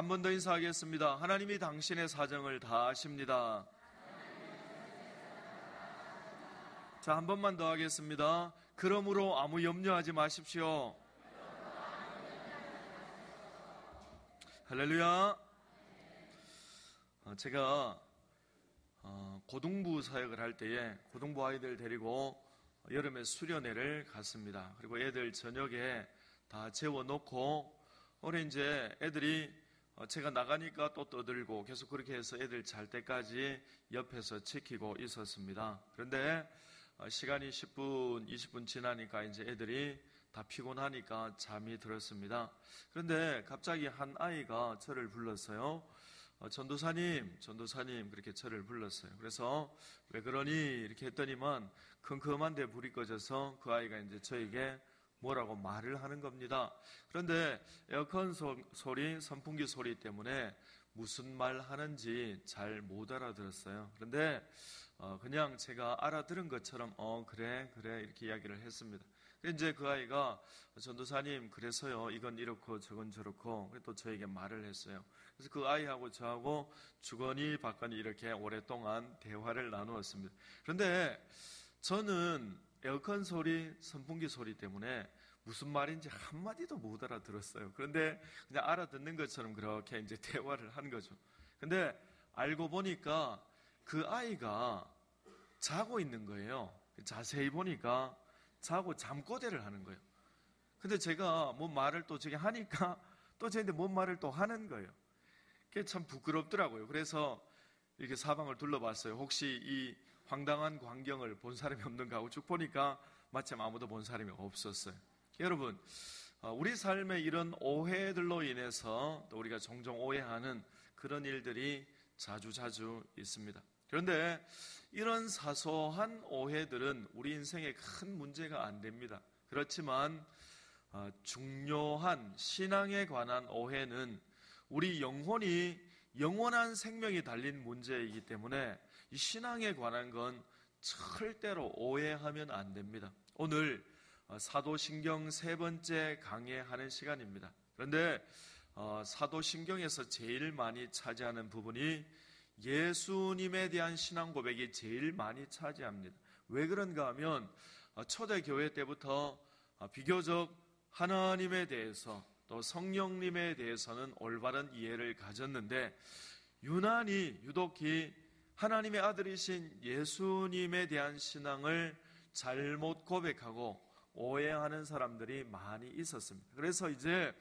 한 번 더 인사하겠습니다. 하나님이 당신의 사정을 다 아십니다. 자, 한 번만 더 하겠습니다. 그러므로 아무 염려하지 마십시오. 할렐루야. 제가 고등부 사역을 할 때에 고등부 아이들 데리고 여름에 수련회를 갔습니다. 그리고 애들 저녁에 다 재워놓고 올해 이제 애들이 제가 나가니까 또 떠들고 계속 그렇게 해서 애들 잘 때까지 옆에서 지키고 있었습니다. 그런데 시간이 10분, 20분 지나니까 이제 애들이 다 피곤하니까 잠이 들었습니다. 그런데 갑자기 한 아이가 저를 불렀어요. 전도사님 그렇게 저를 불렀어요. 그래서 왜 그러니 이렇게 했더니만 컴컴한데 불이 꺼져서 그 아이가 이제 저에게 뭐라고 말을 하는 겁니다. 그런데 에어컨 소리, 선풍기 소리 때문에 무슨 말 하는지 잘 못 알아들었어요. 그런데 그냥 제가 알아들은 것처럼 그래 이렇게 이야기를 했습니다. 이제 그 아이가 전도사님 그래서요 이건 이렇고 저건 저렇고 또 저에게 말을 했어요. 그래서 그 아이하고 저하고 주거니 받거니 이렇게 오랫동안 대화를 나누었습니다. 그런데 저는 에어컨 소리, 선풍기 소리 때문에 무슨 말인지 한마디도 못 알아들었어요. 그런데 그냥 알아듣는 것처럼 그렇게 이제 대화를 한 거죠. 근데 알고 보니까 그 아이가 자고 있는 거예요. 자세히 보니까 자고 잠꼬대를 하는 거예요. 근데 제가 뭔 말을 또 저기 하니까 또 저한테 뭔 말을 또 하는 거예요. 그게 참 부끄럽더라고요. 그래서 이렇게 사방을 둘러봤어요. 혹시 이 황당한 광경을 본 사람이 없는가 하고 쭉 보니까 마침 아무도 본 사람이 없었어요. 여러분, 우리 삶에 이런 오해들로 인해서 또 우리가 종종 오해하는 그런 일들이 자주 있습니다. 그런데 이런 사소한 오해들은 우리 인생에 큰 문제가 안 됩니다. 그렇지만 중요한 신앙에 관한 오해는 우리 영혼이 영원한 생명이 달린 문제이기 때문에 이 신앙에 관한 건 절대로 오해하면 안 됩니다. 오늘 사도신경 3번째 강해하는 시간입니다. 그런데 사도신경에서 제일 많이 차지하는 부분이 예수님에 대한 신앙 고백이 제일 많이 차지합니다. 왜 그런가 하면 초대교회 때부터 비교적 하나님에 대해서 또 성령님에 대해서는 올바른 이해를 가졌는데 유독히 하나님의 아들이신 예수님에 대한 신앙을 잘못 고백하고 오해하는 사람들이 많이 있었습니다. 그래서 이제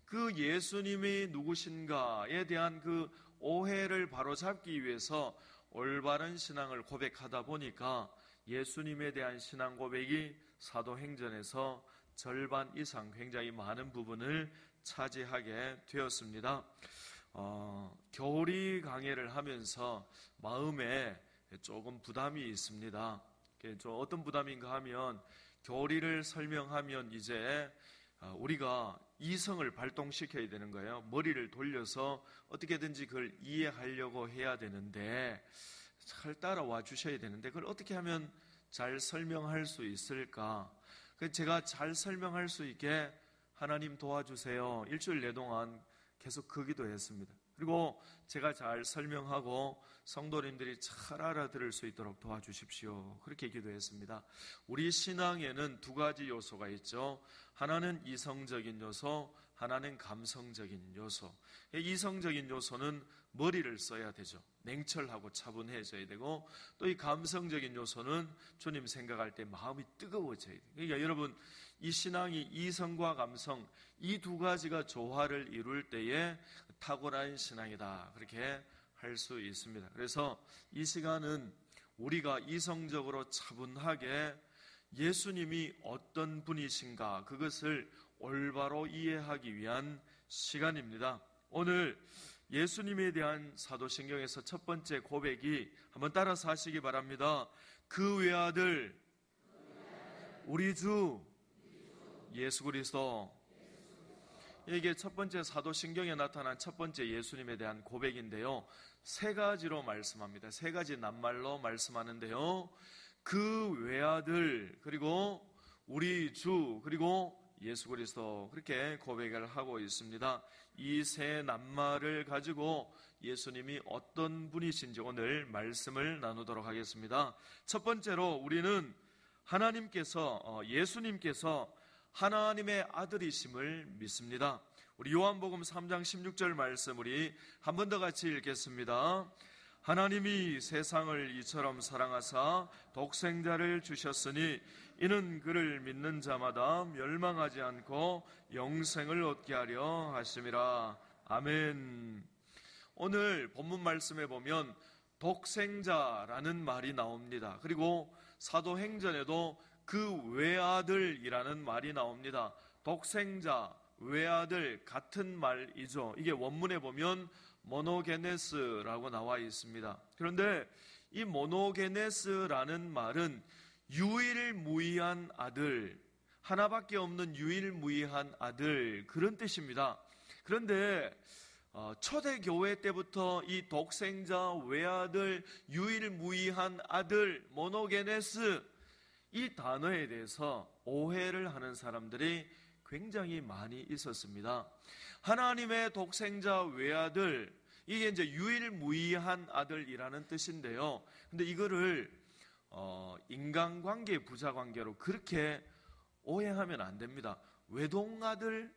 그 예수님이 누구신가에 대한 그 오해를 바로잡기 위해서 올바른 신앙을 고백하다 보니까 예수님에 대한 신앙 고백이 사도행전에서 절반 이상 굉장히 많은 부분을 차지하게 되었습니다. 교리 강해를 하면서 마음에 조금 부담이 있습니다. 어떤 부담인가 하면 교리를 설명하면 이제 우리가 이성을 발동시켜야 되는 거예요. 머리를 돌려서 어떻게든지 그걸 이해하려고 해야 되는데 잘 따라와 주셔야 되는데 그걸 어떻게 하면 잘 설명할 수 있을까? 제가 잘 설명할 수 있게 하나님 도와주세요. 일주일 내동안 계속 그 기도했습니다. 그리고 제가 잘 설명하고 성도님들이 잘 알아들을 수 있도록 도와주십시오. 그렇게 기도했습니다. 우리 신앙에는 두 가지 요소가 있죠. 하나는 이성적인 요소, 하나는 감성적인 요소. 이성적인 요소는 머리를 써야 되죠. 냉철하고 차분해져야 되고 또 이 감성적인 요소는 주님 생각할 때 마음이 뜨거워져야 돼요. 그러니까 여러분 이 신앙이 이성과 감성 이 두 가지가 조화를 이룰 때에 탁월한 신앙이다. 그렇게 할 수 있습니다. 그래서 이 시간은 우리가 이성적으로 차분하게 예수님이 어떤 분이신가 그것을 올바로 이해하기 위한 시간입니다. 오늘 예수님에 대한 사도신경에서 첫 번째 고백이 한번 따라서 하시기 바랍니다. 그 외아들 우리 주 예수 그리스도. 이게 첫 번째 사도신경에 나타난 첫 번째 예수님에 대한 고백인데요. 세 가지로 말씀합니다. 세 가지 낱말로 말씀하는데요. 그 외아들 그리고 우리 주 그리고 예수 그리스도 그렇게 고백을 하고 있습니다. 이 세 낱말을 가지고 예수님이 어떤 분이신지 오늘 말씀을 나누도록 하겠습니다. 첫 번째로 우리는 예수님께서 하나님의 아들이심을 믿습니다. 우리 요한복음 3장 16절 말씀 우리 한 번 더 같이 읽겠습니다. 하나님이 세상을 이처럼 사랑하사 독생자를 주셨으니 이는 그를 믿는 자마다 멸망하지 않고 영생을 얻게 하려 하심이라. 아멘. 오늘 본문 말씀에 보면 독생자라는 말이 나옵니다. 그리고 사도행전에도 그 외아들이라는 말이 나옵니다. 독생자, 외아들 같은 말이죠. 이게 원문에 보면 모노게네스라고 나와 있습니다. 그런데 이 모노게네스라는 말은 유일무이한 아들, 하나밖에 없는 유일무이한 아들, 그런 뜻입니다. 그런데 초대교회 때부터 이 독생자, 외아들, 유일무이한 아들, 모노게네스, 이 단어에 대해서 오해를 하는 사람들이 굉장히 많이 있었습니다. 하나님의 독생자, 외아들, 이게 이제 유일무이한 아들이라는 뜻인데요. 근데 이거를 인간관계, 부자관계로 그렇게 오해하면 안 됩니다. 외동아들,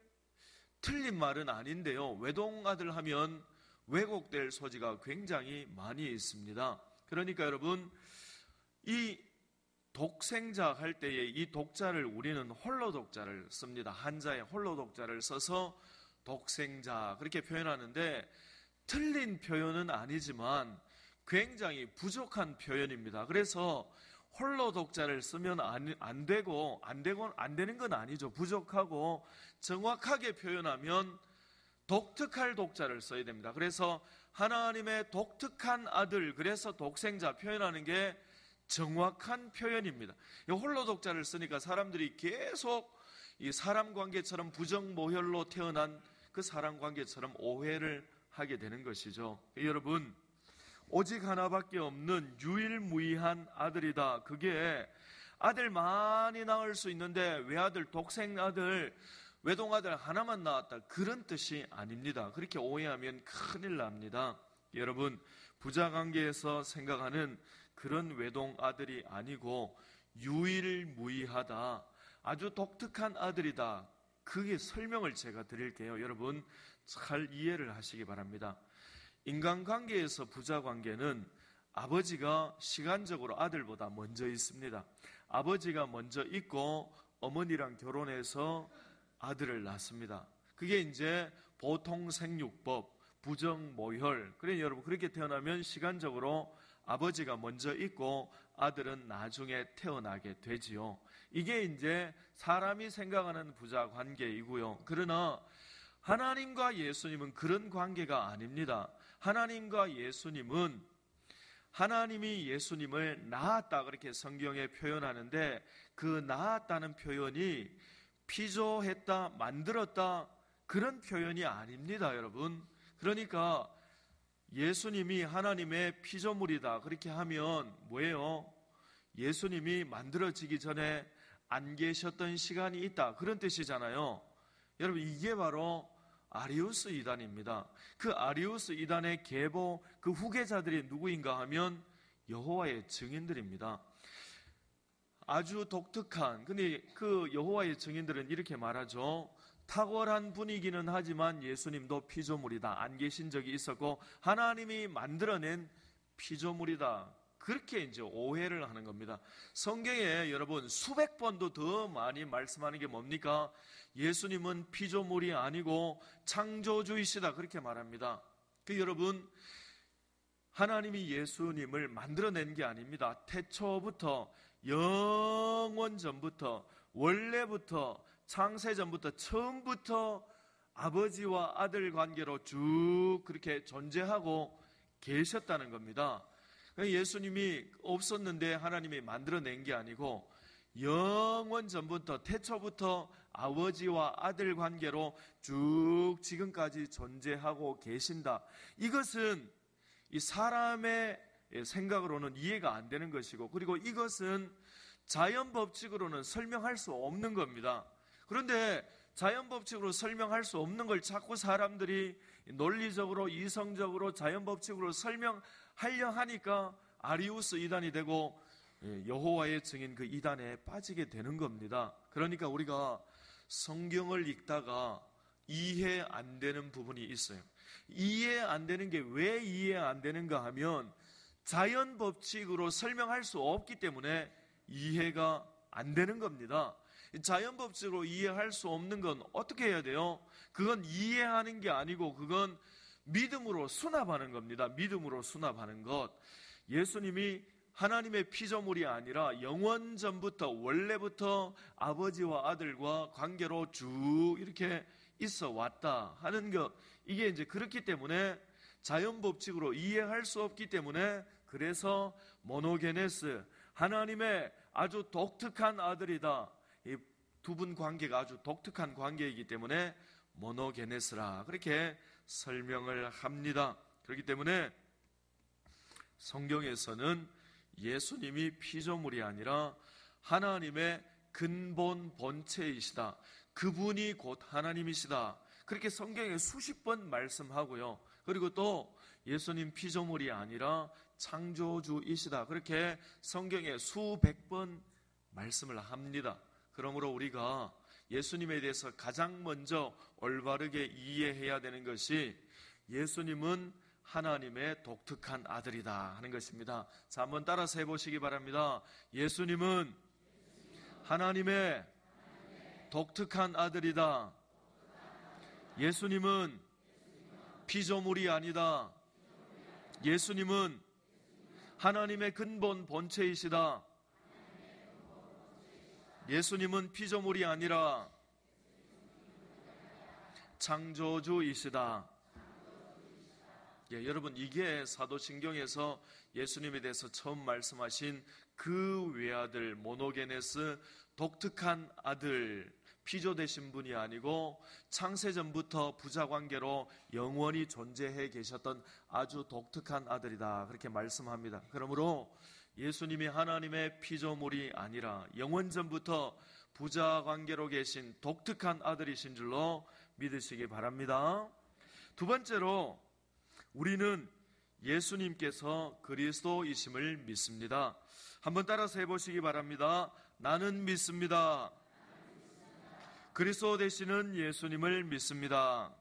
틀린 말은 아닌데요. 외동아들 하면 왜곡될 소지가 굉장히 많이 있습니다. 그러니까 여러분, 이 독생자 할 때에 이 독자를 우리는 홀로 독자를 씁니다. 한자에 홀로 독자를 써서 독생자 그렇게 표현하는데 틀린 표현은 아니지만 굉장히 부족한 표현입니다. 그래서 홀로 독자를 쓰면 안 되는 건 아니죠. 부족하고 정확하게 표현하면 독특할 독자를 써야 됩니다. 그래서 하나님의 독특한 아들, 그래서 독생자 표현하는 게 정확한 표현입니다. 홀로 독자를 쓰니까 사람들이 계속 이 사람 관계처럼 부정모혈로 태어난 그 사람 관계처럼 오해를 하게 되는 것이죠. 여러분, 오직 하나밖에 없는 유일무이한 아들이다. 그게 아들 많이 낳을 수 있는데 외아들, 독생아들, 외동아들 하나만 낳았다, 그런 뜻이 아닙니다. 그렇게 오해하면 큰일 납니다. 여러분, 부자관계에서 생각하는 그런 외동아들이 아니고 유일무이하다, 아주 독특한 아들이다. 그게 설명을 제가 드릴게요. 여러분 잘 이해를 하시기 바랍니다. 인간관계에서 부자관계는 아버지가 시간적으로 아들보다 먼저 있습니다. 아버지가 먼저 있고 어머니랑 결혼해서 아들을 낳습니다. 그게 이제 보통 생육법, 부정모혈. 그래 여러분, 그렇게 태어나면 시간적으로 아버지가 먼저 있고 아들은 나중에 태어나게 되지요. 이게 이제 사람이 생각하는 부자 관계이고요. 그러나 하나님과 예수님은 그런 관계가 아닙니다. 하나님과 예수님은, 하나님이 예수님을 낳았다 그렇게 성경에 표현하는데 그 낳았다는 표현이 피조했다, 만들었다, 그런 표현이 아닙니다, 여러분. 그러니까 예수님이 하나님의 피조물이다 그렇게 하면 뭐예요? 예수님이 만들어지기 전에 안 계셨던 시간이 있다, 그런 뜻이잖아요. 여러분, 이게 바로 아리우스 이단입니다. 그 아리우스 이단의 계보, 그 후계자들이 누구인가 하면 여호와의 증인들입니다. 아주 독특한, 근데 그 여호와의 증인들은 이렇게 말하죠. 탁월한 분이기는 하지만 예수님도 피조물이다, 안 계신 적이 있었고 하나님이 만들어낸 피조물이다, 그렇게 이제 오해를 하는 겁니다. 성경에 여러분 수백 번도 더 많이 말씀하는 게 뭡니까? 예수님은 피조물이 아니고 창조주이시다, 그렇게 말합니다. 여러분, 하나님이 예수님을 만들어낸 게 아닙니다. 태초부터, 영원 전부터, 원래부터, 창세전부터, 처음부터 아버지와 아들 관계로 쭉 그렇게 존재하고 계셨다는 겁니다. 예수님이 없었는데 하나님이 만들어낸 게 아니고 영원 전부터, 태초부터 아버지와 아들 관계로 쭉 지금까지 존재하고 계신다. 이것은 이 사람의 생각으로는 이해가 안 되는 것이고, 그리고 이것은 자연 법칙으로는 설명할 수 없는 겁니다. 그런데 자연법칙으로 설명할 수 없는 걸 자꾸 사람들이 논리적으로 이성적으로 자연법칙으로 설명하려 하니까 아리우스 이단이 되고 여호와의 증인 그 이단에 빠지게 되는 겁니다. 그러니까 우리가 성경을 읽다가 이해 안 되는 부분이 있어요. 이해 안 되는 게 왜 이해 안 되는가 하면 자연법칙으로 설명할 수 없기 때문에 이해가 안 되는 겁니다. 자연법칙으로 이해할 수 없는 건 어떻게 해야 돼요? 그건 이해하는 게 아니고 그건 믿음으로 수납하는 겁니다. 믿음으로 수납하는 것. 예수님이 하나님의 피조물이 아니라 영원 전부터 원래부터 아버지와 아들과 관계로 쭉 이렇게 있어 왔다 하는 것, 이게 이제 그렇기 때문에 자연법칙으로 이해할 수 없기 때문에, 그래서 모노게네스, 하나님의 아주 독특한 아들이다. 이 두 분 관계가 아주 독특한 관계이기 때문에 모노게네스라 그렇게 설명을 합니다. 그렇기 때문에 성경에서는 예수님이 피조물이 아니라 하나님의 근본 본체이시다. 그분이 곧 하나님이시다. 그렇게 성경에 수십 번 말씀하고요. 그리고 또 예수님 피조물이 아니라 창조주이시다. 그렇게 성경에 수백 번 말씀을 합니다. 그러므로 우리가 예수님에 대해서 가장 먼저 올바르게 이해해야 되는 것이 예수님은 하나님의 독특한 아들이다 하는 것입니다. 자, 한번 따라서 해보시기 바랍니다. 예수님은 하나님의 독특한 아들이다. 예수님은 피조물이 아니다. 예수님은 하나님의 근본 본체이시다. 예수님은 피조물이 아니라 창조주이시다. 여러분, 이게 사도신경에서 예수님에 대해서 처음 말씀하신 그 외아들 모노게네스, 독특한 아들, 피조되신 분이 아니고 창세전부터 부자관계로 영원히 존재해 계셨던 아주 독특한 아들이다 그렇게 말씀합니다. 그러므로 예수님이 하나님의 피조물이 아니라 영원전부터 부자관계로 계신 독특한 아들이신 줄로 믿으시기 바랍니다. 두 번째로, 우리는 예수님께서 그리스도이심을 믿습니다. 한번 따라서 해보시기 바랍니다. 나는 믿습니다. 그리스도 되시는 예수님을 믿습니다.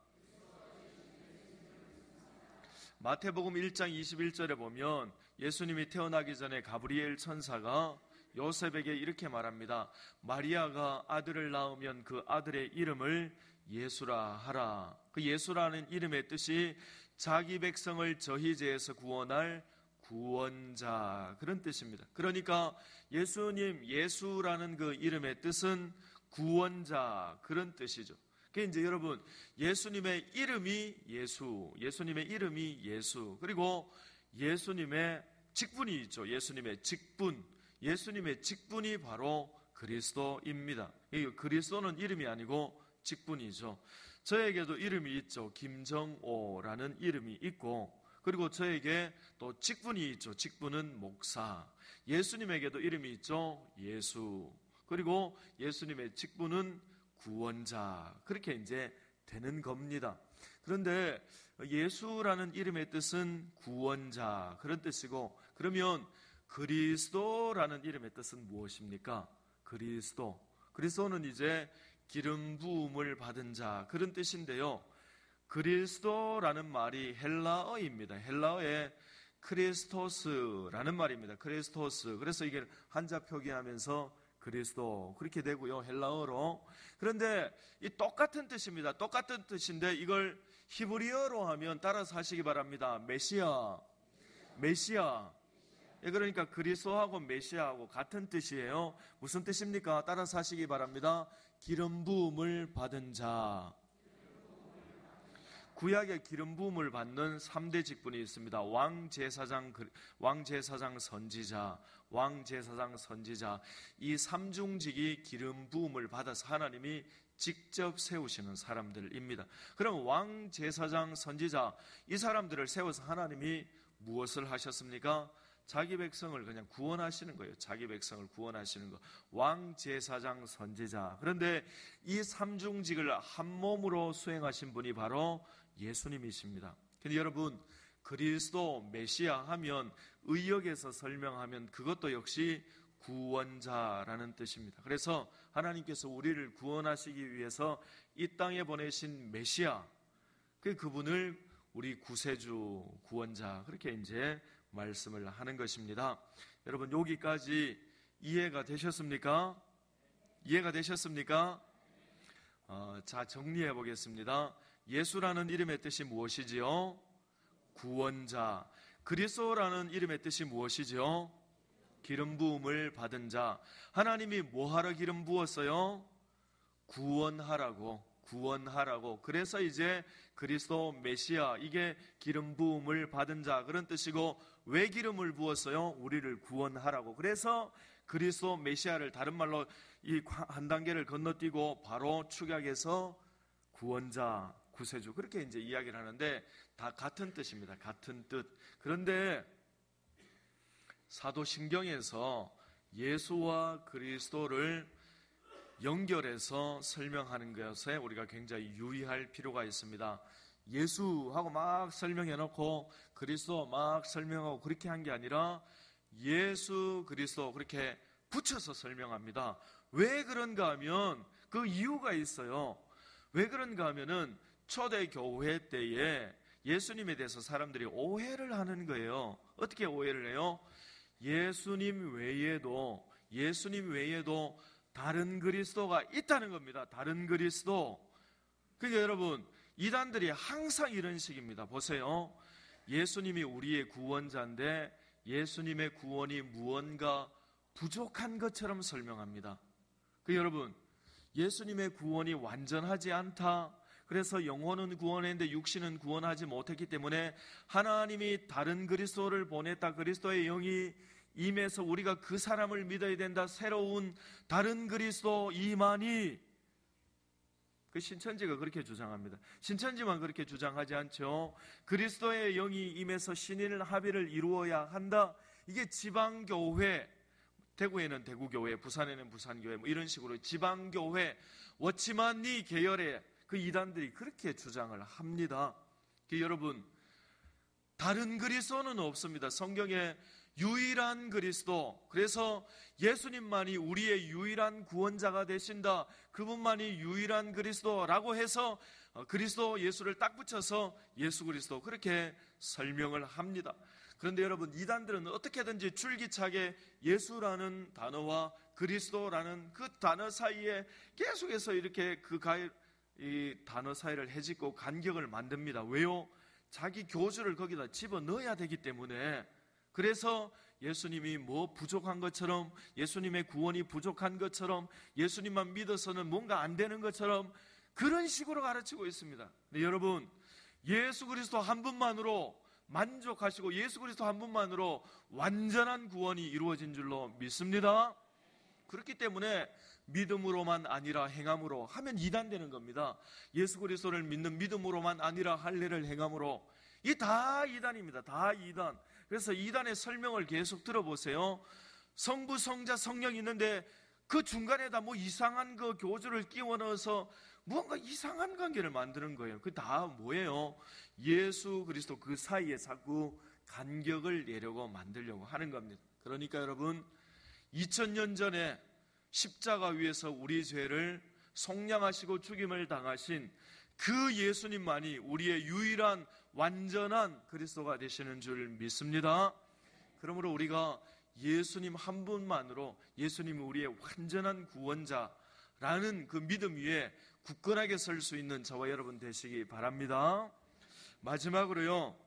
마태복음 1장 21절에 보면 예수님이 태어나기 전에 가브리엘 천사가 요셉에게 이렇게 말합니다. 마리아가 아들을 낳으면 그 아들의 이름을 예수라 하라. 그 예수라는 이름의 뜻이 자기 백성을 저희죄에서 구원할 구원자, 그런 뜻입니다. 그러니까 예수님, 예수라는 그 이름의 뜻은 구원자, 그런 뜻이죠. 그게 이제 여러분, 예수님의 이름이 예수, 예수님의 이름이 예수, 그리고 예수님의 직분이 있죠. 예수님의 직분, 예수님의 직분이 바로 그리스도입니다. 그리스도는 이름이 아니고 직분이죠. 저에게도 이름이 있죠. 김정오라는 이름이 있고, 그리고 저에게 또 직분이 있죠. 직분은 목사. 예수님에게도 이름이 있죠. 예수. 그리고 예수님의 직분은 구원자. 그렇게 이제 되는 겁니다. 그런데 예수라는 이름의 뜻은 구원자, 그런 뜻이고, 그러면 그리스도라는 이름의 뜻은 무엇입니까? 그리스도. 그리스도는 이제 기름 부음을 받은 자, 그런 뜻인데요. 그리스도라는 말이 헬라어입니다. 헬라어의 크리스토스라는 말입니다. 크리스토스. 그래서 이게 한자 표기하면서 그리스도 그렇게 되고요. 헬라어로. 그런데 이 똑같은 뜻입니다. 똑같은 뜻인데 이걸 히브리어로 하면 따라서 하시기 바랍니다. 메시아. 메시아. 그러니까 그리스도하고 메시아하고 같은 뜻이에요. 무슨 뜻입니까? 따라서 하시기 바랍니다. 기름 부음을 받은 자. 구약의 기름 부음을 받는 3대 직분이 있습니다. 왕제사장, 선지자, 왕제사장, 선지자. 이 삼중직이 기름 부음을 받아서 하나님이 직접 세우시는 사람들입니다. 그럼 왕제사장, 선지자, 이 사람들을 세워서 하나님이 무엇을 하셨습니까? 자기 백성을 그냥 구원하시는 거예요. 자기 백성을 구원하시는 거. 왕, 제사장, 선지자. 그런데 이 삼중직을 한 몸으로 수행하신 분이 바로 예수님이십니다. 근데 여러분, 그리스도 메시아 하면 의역에서 설명하면 그것도 역시 구원자라는 뜻입니다. 그래서 하나님께서 우리를 구원하시기 위해서 이 땅에 보내신 메시아, 그분을 우리 구세주, 구원자, 그렇게 이제 말씀을 하는 것입니다. 여러분, 여기까지 이해가 되셨습니까? 이해가 되셨습니까? 자, 정리해 보겠습니다. 예수라는 이름의 뜻이 무엇이지요? 구원자. 그리스도라는 이름의 뜻이 무엇이죠? 기름 부음을 받은 자. 하나님이 뭐하러 기름 부었어요? 구원하라고. 그래서 이제 그리스도 메시아, 이게 기름 부음을 받은 자, 그런 뜻이고, 왜 기름을 부었어요? 우리를 구원하라고. 그래서 그리스도 메시아를 다른 말로 이 한 단계를 건너뛰고 바로 축약해서 구원자, 구세주, 그렇게 이제 이야기를 하는데 다 같은 뜻입니다. 같은 뜻. 그런데 사도신경에서 예수와 그리스도를 연결해서 설명하는 것에 우리가 굉장히 유의할 필요가 있습니다. 예수하고 막 설명해 놓고 그리스도 막 설명하고 그렇게 한 게 아니라 예수, 그리스도 그렇게 붙여서 설명합니다. 왜 그런가 하면 그 이유가 있어요. 왜 그런가 하면은 초대 교회 때에 예수님에 대해서 사람들이 오해를 하는 거예요. 어떻게 오해를 해요? 예수님 외에도 다른 그리스도가 있다는 겁니다. 다른 그리스도. 그러니까 여러분, 이단들이 항상 이런 식입니다. 보세요. 예수님이 우리의 구원자인데 예수님의 구원이 무언가 부족한 것처럼 설명합니다. 여러분, 예수님의 구원이 완전하지 않다. 그래서 영혼은 구원했는데 육신은 구원하지 못했기 때문에 하나님이 다른 그리스도를 보냈다. 그리스도의 영이 임해서 우리가 그 사람을 믿어야 된다. 새로운 다른 그리스도 이만희. 그 신천지가 그렇게 주장합니다. 신천지만 그렇게 주장하지 않죠. 그리스도의 영이 임해서 신일 합의를 이루어야 한다. 이게 지방교회, 대구에는 대구교회, 부산에는 부산교회, 뭐 이런 식으로 지방교회, 워치만니 계열의 그 이단들이 그렇게 주장을 합니다. 여러분, 다른 그리스도는 없습니다. 성경에 유일한 그리스도, 그래서 예수님만이 우리의 유일한 구원자가 되신다. 그분만이 유일한 그리스도라고 해서 그리스도 예수를 딱 붙여서 예수 그리스도 그렇게 설명을 합니다. 그런데 여러분, 이단들은 어떻게든지 줄기차게 예수라는 단어와 그리스도라는 그 단어 사이에 계속해서 이렇게 이 단어 사이를 헤집고 간격을 만듭니다. 왜요? 자기 교주를 거기다 집어넣어야 되기 때문에. 그래서 예수님이 뭐 부족한 것처럼, 예수님의 구원이 부족한 것처럼, 예수님만 믿어서는 뭔가 안 되는 것처럼 그런 식으로 가르치고 있습니다. 근데 여러분, 예수 그리스도 한 분만으로 만족하시고 예수 그리스도 한 분만으로 완전한 구원이 이루어진 줄로 믿습니다. 그렇기 때문에 믿음으로만 아니라 행함으로 하면 이단되는 겁니다. 예수 그리스도를 믿는 믿음으로만 아니라 할례를 행함으로. 이게 다 이단입니다. 다 이단. 그래서 이단의 설명을 계속 들어보세요. 성부, 성자, 성령이 있는데 그 중간에다 뭐 이상한 그 교주를 끼워 넣어서 무언가 이상한 관계를 만드는 거예요. 그 다 뭐예요? 예수 그리스도 그 사이에 자꾸 간격을 내려고 만들려고 하는 겁니다. 그러니까 여러분, 2000년 전에 십자가 위에서 우리 죄를 속량하시고 죽임을 당하신 그 예수님만이 우리의 유일한 완전한 그리스도가 되시는 줄 믿습니다. 그러므로 우리가 예수님 한 분만으로, 예수님이 우리의 완전한 구원자라는 그 믿음 위에 굳건하게 설 수 있는 저와 여러분 되시기 바랍니다. 마지막으로요,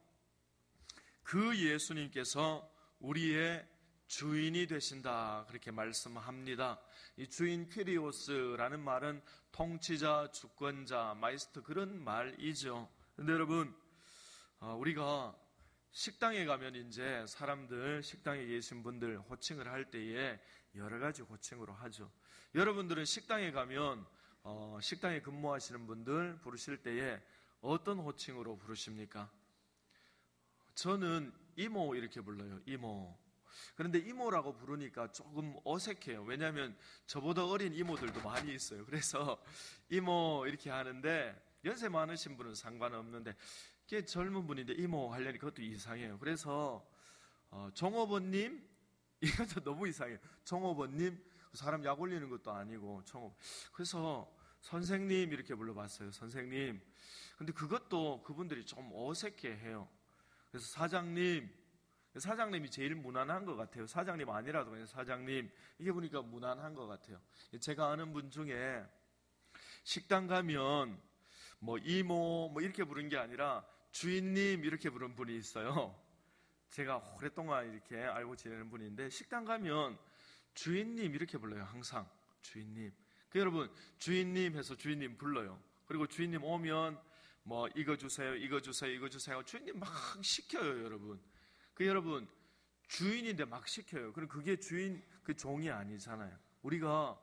그 예수님께서 우리의 주인이 되신다, 그렇게 말씀합니다. 이 주인 퀴리오스라는 말은 통치자, 주권자, 마이스터, 그런 말이죠. 근데 여러분, 우리가 식당에 가면 이제 사람들, 식당에 계신 분들 호칭을 할 때에 여러 가지 호칭으로 하죠. 여러분들은 식당에 가면 식당에 근무하시는 분들 부르실 때에 어떤 호칭으로 부르십니까? 저는 이모 이렇게 불러요. 이모. 그런데 이모라고 부르니까 조금 어색해요. 왜냐하면 저보다 어린 이모들도 많이 있어요. 그래서 이모 이렇게 하는데 연세 많으신 분은 상관없는데 이게 젊은 분인데 이모 하려니 그것도 이상해요. 그래서 종업원님 이것도 너무 이상해요. 종업원님 사람 약 올리는 것도 아니고 종업. 그래서 선생님 이렇게 불러봤어요. 선생님. 근데 그것도 그분들이 좀 어색해해요. 그래서 사장님이 제일 무난한 것 같아요. 사장님 아니라도 그냥 사장님 이게 보니까 무난한 것 같아요. 제가 아는 분 중에 식당 가면 뭐 이모 뭐 이렇게 부른 게 아니라 주인님 이렇게 부른 분이 있어요. 제가 오랫동안 이렇게 알고 지내는 분인데 식당 가면 주인님 이렇게 불러요. 항상 주인님. 여러분 주인님 해서 주인님 불러요. 그리고 주인님 오면 뭐 이거 주세요, 이거 주세요, 이거 주세요. 주인님 막 시켜요, 여러분. 여러분 주인인데 막 시켜요. 그럼 그게 주인 그 종이 아니잖아요. 우리가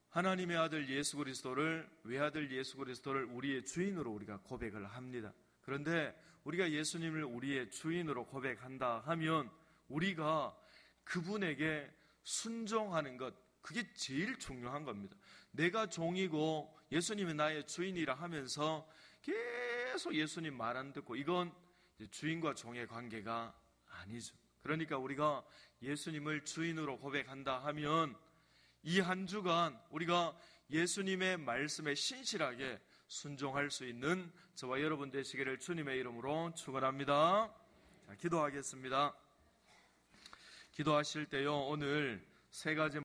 하나님의 아들 예수 그리스도를 외아들 예수 그리스도를 우리의 주인으로 우리가 고백을 합니다. 그런데 우리가 예수님을 우리의 주인으로 고백한다 하면 우리가 그분에게 순종하는 것 그게 제일 중요한 겁니다. 내가 종이고 예수님이 나의 주인이라 하면서 계속 예수님 말 안 듣고 이건 주인과 종의 관계가 아니죠. 그러니까 우리가 예수님을 주인으로 고백한다 하면 이 한 주간 우리가 예수님의 말씀에 신실하게 순종할 수 있는 저와 여러분 되시기를 주님의 이름으로 축원합니다. 자, 기도하겠습니다. 기도하실 때요 오늘 세 가지